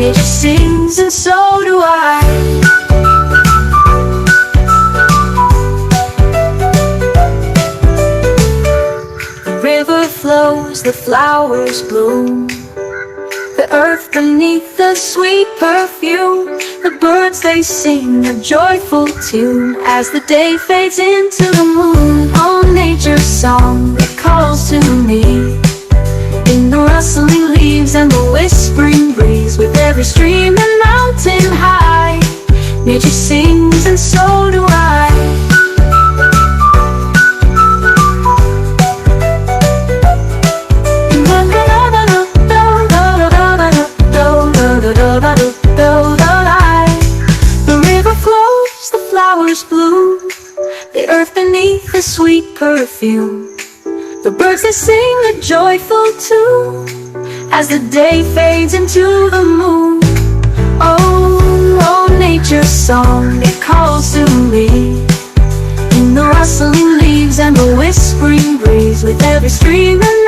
Nature sings and so do I. The river flows, the flowers bloom, the earth beneath the sweet perfume. The birds they sing a joyful tune as the day fades into the moon. Oh, nature's song, it calls to me, in the rustling leaves and the whispering breeze. With every stream and mountain high, nature sings and so do I. The river flows, the flowers bloom, the earth beneath the sweet perfume. The birds they sing a joyful tune as the day fades into the moon. Oh, oh, nature's song, it calls to me, in the rustling leaves and the whispering breeze. With every stream and